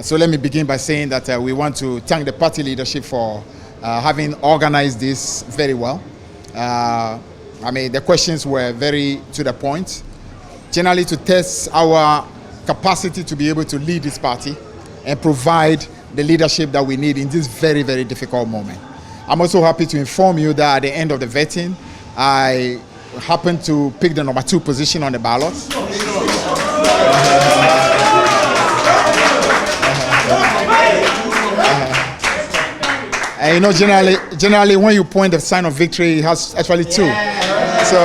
So let me begin by saying that we want to thank the party leadership for having organized this very well. The questions were very to the point, generally to test our capacity to be able to lead this party and provide the leadership that we need in this very, very difficult moment. I'm also happy to inform you that at the end of the vetting, I happened to pick the number 2 position on the ballot. And generally, when you point the sign of victory, it has actually 2. So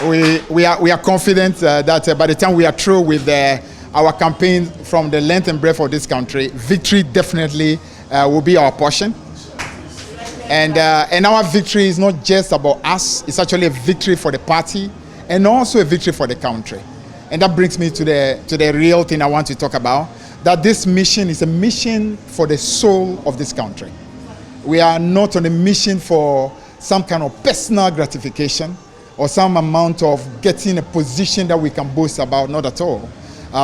we are confident that by the time we are through with our campaign from the length and breadth of this country, victory definitely will be our portion. And our victory is not just about us; it's actually a victory for the party and also a victory for the country. And that brings me to the real thing I want to talk about. That this mission is a mission for the soul of this country. We are not on a mission for some kind of personal gratification or some amount of getting a position that we can boast about, not at all.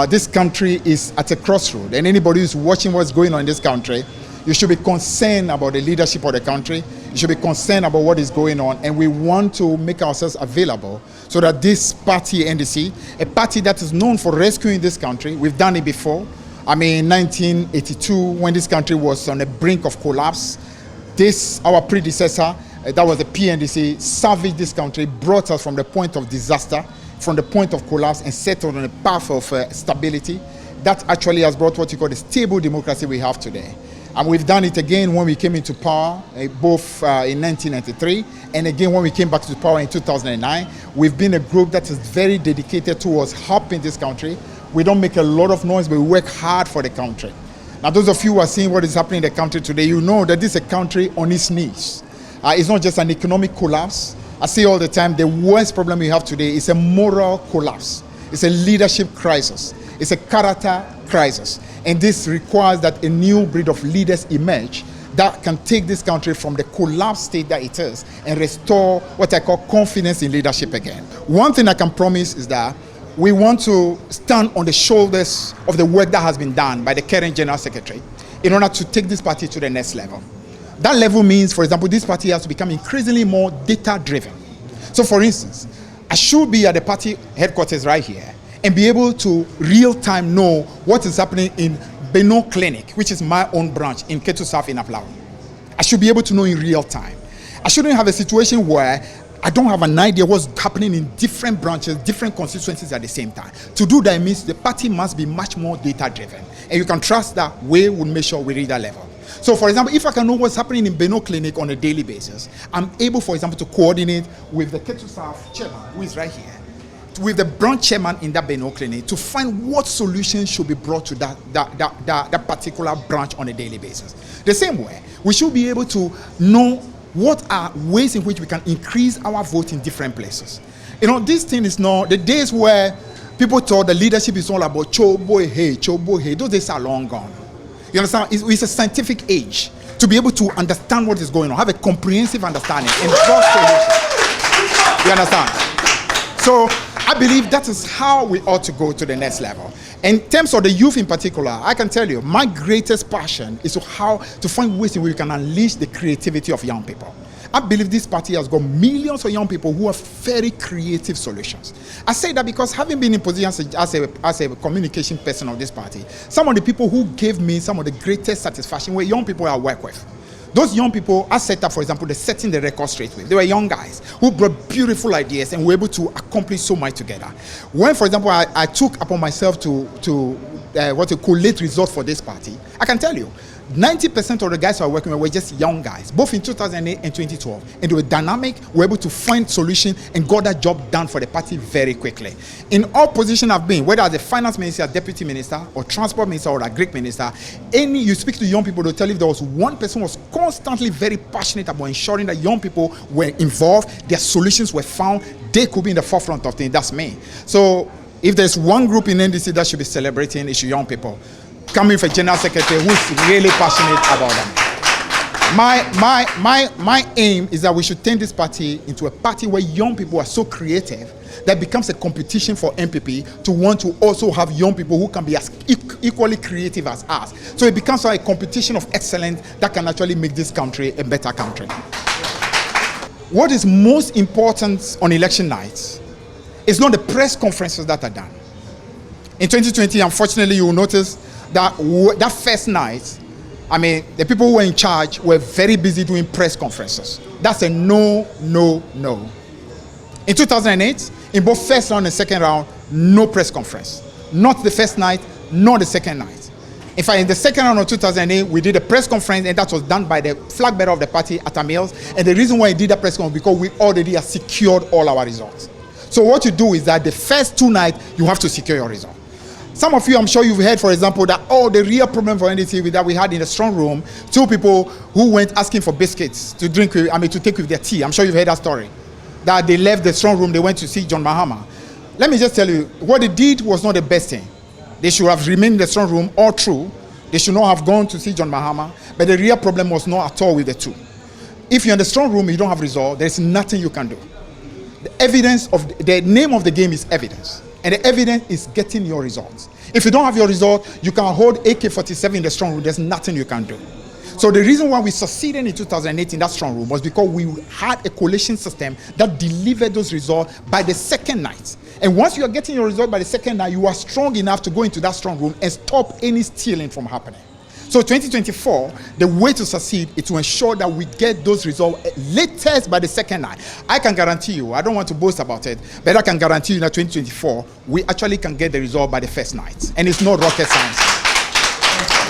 This country is at a crossroad, and anybody who's watching what's going on in this country, you should be concerned about the leadership of the country. You should be concerned about what is going on, and we want to make ourselves available so that this party, NDC, a party that is known for rescuing this country, we've done it before. In 1982, when this country was on the brink of collapse, our predecessor, that was the PNDC, savaged this country, brought us from the point of disaster, from the point of collapse, and settled on a path of stability. That actually has brought what you call the stable democracy we have today. And we've done it again when we came into power, both in 1993, and again when we came back to power in 2009. We've been a group that is very dedicated towards helping this country. We don't make a lot of noise, but we work hard for the country. Now, those of you who are seeing what is happening in the country today, you know that this is a country on its knees. It's not just an economic collapse. I say all the time, the worst problem we have today is a moral collapse. It's a leadership crisis. It's a character crisis. And this requires that a new breed of leaders emerge that can take this country from the collapsed state that it is and restore what I call confidence in leadership again. One thing I can promise is that we want to stand on the shoulders of the work that has been done by the current General Secretary in order to take this party to the next level. That level means, for example, this party has to become increasingly more data-driven. So, for instance, I should be at the party headquarters right here and be able to real-time know what is happening in Beno Clinic, which is my own branch in Ketu South in Aplau. I should be able to know in real time. I shouldn't have a situation where I don't have an idea what's happening in different branches, different constituencies at the same time. To do that means the party must be much more data-driven. And you can trust that we will make sure we reach that level. So, for example, if I can know what's happening in Beno Clinic on a daily basis, I'm able, for example, to coordinate with the Ketu South chairman, who is right here, with the branch chairman in that Beno Clinic to find what solutions should be brought to that particular branch on a daily basis. The same way, we should be able to know what are ways in which we can increase our vote in different places. This thing is not the days where people thought the leadership is all about chobo hey. Those days are long gone. You understand? It's a scientific age to be able to understand what is going on, have a comprehensive understanding, and draw solutions. You understand? So I believe that is how we ought to go to the next level. In terms of the youth in particular, I can tell you, my greatest passion is how to find ways in which we can unleash the creativity of young people. I believe this party has got millions of young people who have very creative solutions. I say that because having been in position as a communication person of this party, some of the people who gave me some of the greatest satisfaction were young people I work with. Those young people I set up, for example, the Setting the Record Straight with. They were young guys who brought beautiful ideas and were able to accomplish so much together. When, for example, I took upon myself to collate results for this party, I can tell you, 90% of the guys who are working with were just young guys, both in 2008 and 2012. And they were dynamic, were able to find solutions and got that job done for the party very quickly. In all positions I've been, whether as a finance minister, deputy minister, or transport minister, or a Greek minister, you speak to young people, they'll tell you if there was one person who was constantly very passionate about ensuring that young people were involved, their solutions were found, they could be in the forefront of things. That's me. So if there's one group in NDC that should be celebrating, it's young people. Coming from a general secretary who is really passionate about them. My aim is that we should turn this party into a party where young people are so creative that becomes a competition for MPP to want to also have young people who can be as equally creative as us. So it becomes like a competition of excellence that can actually make this country a better country. What is most important on election night is not the press conferences that are done. In 2020, unfortunately, you will notice that that first night, I mean, the people who were in charge were very busy doing press conferences. That's a no, no, no. In 2008, in both first round and second round, no press conference. Not the first night, nor the second night. In fact, in the second round of 2008, we did a press conference, and that was done by the flag bearer of the party, Atta Mills. And the reason why he did that press conference because we already have secured all our results. So what you do is that the first two nights, you have to secure your result. Some of you, I'm sure you've heard, for example, that the real problem for NDC that we had in the strong room, two people who went asking for biscuits to drink, to take with their tea. I'm sure you've heard that story. That they left the strong room, they went to see John Mahama. Let me just tell you, what they did was not the best thing. They should have remained in the strong room all through. They should not have gone to see John Mahama. But the real problem was not at all with the two. If you're in the strong room, you don't have result, there's nothing you can do. The evidence of the name of the game is evidence. And the evidence is getting your results. If you don't have your result, you can hold AK-47 in the strong room. There's nothing you can do. So the reason why we succeeded in 2008 in that strong room was because we had a coalition system that delivered those results by the second night. And once you are getting your result by the second night, you are strong enough to go into that strong room and stop any stealing from happening. So 2024, the way to succeed is to ensure that we get those results latest by the second night. I can guarantee you, I don't want to boast about it, but I can guarantee you that 2024, we actually can get the result by the first night. And it's not rocket science.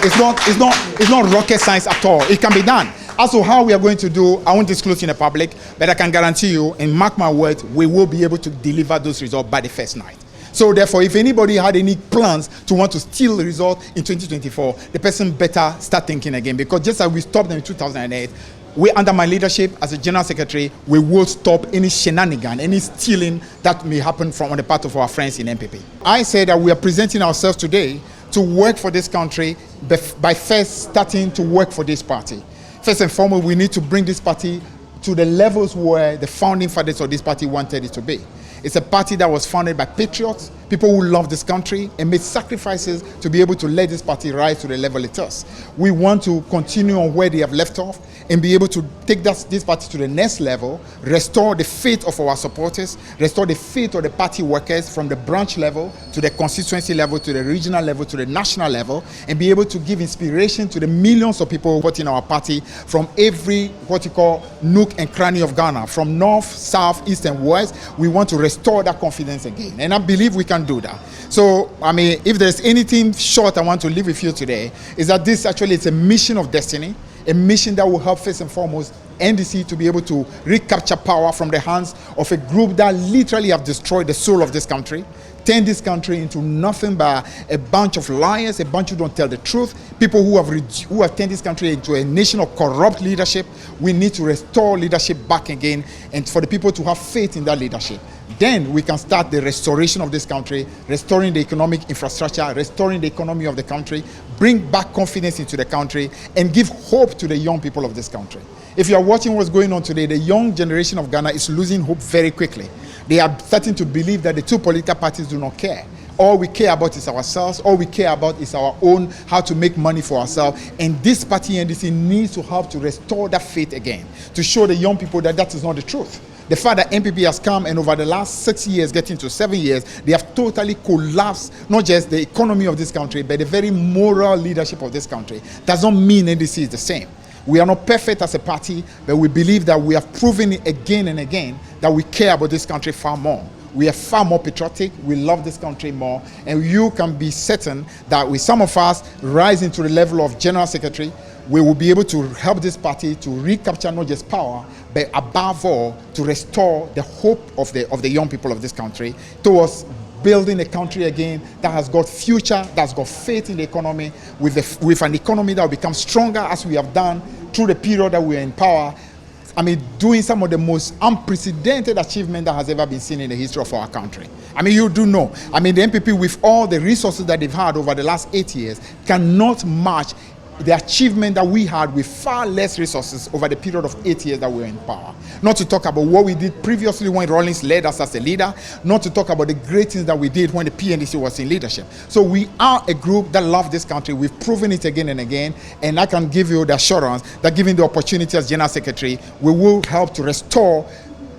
It's not rocket science at all. It can be done. As to how we are going to do, I won't disclose in the public, but I can guarantee you, and mark my words, we will be able to deliver those results by the first night. So therefore, if anybody had any plans to want to steal the result in 2024, the person better start thinking again, because just as we stopped them in 2008, we, under my leadership as a general secretary, we will stop any shenanigan, any stealing that may happen from on the part of our friends in MPP. I said that we are presenting ourselves today to work for this country by first starting to work for this party. First and foremost, we need to bring this party to the levels where the founding fathers of this party wanted it to be. It's a party that was founded by patriots, people who love this country and made sacrifices to be able to let this party rise to the level it is. We want to continue on where they have left off and be able to take this party to the next level, restore the faith of our supporters, restore the faith of the party workers from the branch level to the constituency level, to the regional level, to the national level, and be able to give inspiration to the millions of people voting our party from every, what you call, nook and cranny of Ghana, from north, south, east, and west. We want to restore that confidence again. And I believe we can do that. So, if there's anything short I want to leave with you today, is that this actually is a mission of destiny, a mission that will help first and foremost NDC to be able to recapture power from the hands of a group that literally have destroyed the soul of this country, turn this country into nothing but a bunch of liars, a bunch who don't tell the truth, people who have turned this country into a nation of corrupt leadership. We need to restore leadership back again, and for the people to have faith in that leadership. Then we can start the restoration of this country, restoring the economic infrastructure, restoring the economy of the country, bring back confidence into the country, and give hope to the young people of this country. If you are watching what's going on today, the young generation of Ghana is losing hope very quickly. They are starting to believe that the two political parties do not care. All we care about is ourselves. All we care about is our own, how to make money for ourselves. And this party, NDC, needs to help to restore that faith again, to show the young people that that is not the truth. The fact that MPP has come and over the last 6 years, getting to 7 years, they have totally collapsed not just the economy of this country, but the very moral leadership of this country. Does not mean NDC is the same. We are not perfect as a party, but we believe that we have proven it again and again that we care about this country far more. We are far more patriotic, we love this country more, and you can be certain that with some of us rising to the level of General Secretary, we will be able to help this party to recapture not just power, but above all, to restore the hope of the young people of this country towards building a country again that has got future, that's got faith in the economy, with an economy that will become stronger as we have done through the period that we are in power. Doing some of the most unprecedented achievement that has ever been seen in the history of our country. You do know. The MPP, with all the resources that they've had over the last 8 years, cannot match the achievement that we had with far less resources over the period of 8 years that we were in power. Not to talk about what we did previously when Rawlings led us as a leader, not to talk about the great things that we did when the NDC was in leadership. So we are a group that loves this country. We've proven it again and again, and I can give you the assurance that given the opportunity as General Secretary, we will help to restore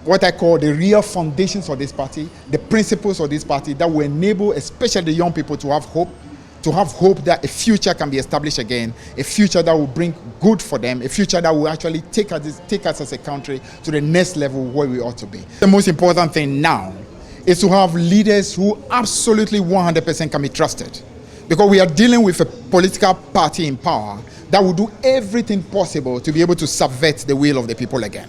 what I call the real foundations of this party, the principles of this party that will enable especially the young people to have hope that a future can be established again, a future that will bring good for them, a future that will actually take us as a country to the next level where we ought to be. The most important thing now is to have leaders who absolutely 100% can be trusted, because we are dealing with a political party in power that will do everything possible to be able to subvert the will of the people again.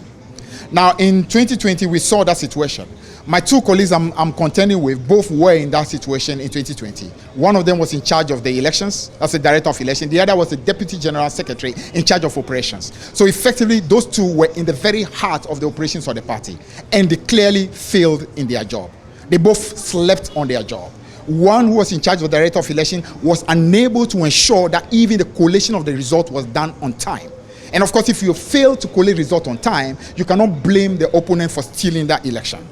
Now, in 2020, we saw that situation. My two colleagues I'm contending with both were in that situation in 2020. One of them was in charge of the elections, as the director of elections. The other was the deputy general secretary in charge of operations. So effectively, those two were in the very heart of the operations of the party, and they clearly failed in their job. They both slept on their job. One who was in charge of the director of election was unable to ensure that even the collation of the result was done on time. And of course, if you fail to collate result on time, you cannot blame the opponent for stealing that election.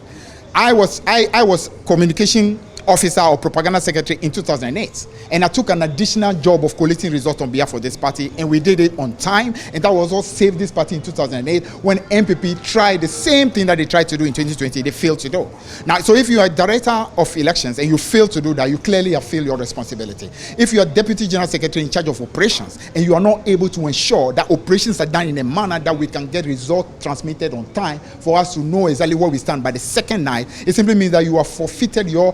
I was communication officer or propaganda secretary in 2008, and I took an additional job of collating results on behalf of this party, and we did it on time, and that was what saved this party in 2008 when MPP tried the same thing that they tried to do in 2020. They failed to do. Now, so if you are director of elections and you fail to do that, you clearly have failed your responsibility. If you are deputy general secretary in charge of operations and you are not able to ensure that operations are done in a manner that we can get results transmitted on time for us to know exactly where we stand by the second night, it simply means that you have forfeited your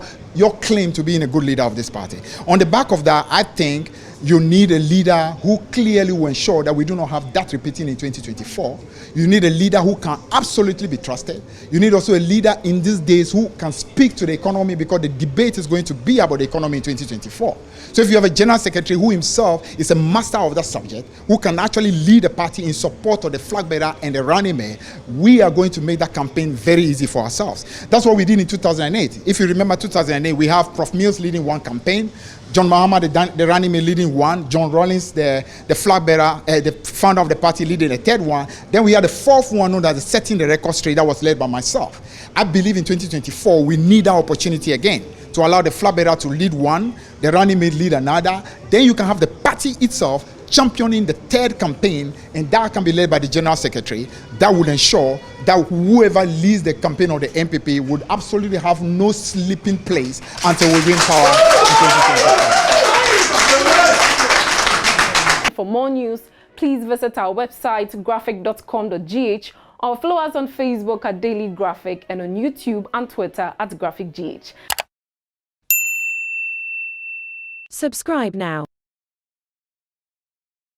claim to being a good leader of this party. On the back of that, I think you need a leader who clearly will ensure that we do not have that repeating in 2024. You need a leader who can absolutely be trusted. You need also a leader in these days who can speak to the economy, because the debate is going to be about the economy in 2024. So if you have a general secretary who himself is a master of that subject, who can actually lead the party in support of the flag bearer and the running mate, we are going to make that campaign very easy for ourselves. That's what we did in 2008. If you remember 2008, we have Prof. Mills leading one campaign, John Mahama, the running mate, leading one, John Rawlings, the flag bearer, the founder of the party, leading the third one. Then we had the fourth one known as Setting the Record Straight, that was led by myself. I believe in 2024, we need that opportunity again to allow the flag bearer to lead one, the running mate lead another. Then you can have the party itself championing the third campaign, and that can be led by the general secretary. That would ensure that whoever leads the campaign of the MPP would absolutely have no sleeping place until we win power in 2024. For more news, please visit our website graphic.com.gh, or follow us on Facebook at Daily Graphic and on YouTube and Twitter at GraphicGH. Subscribe now.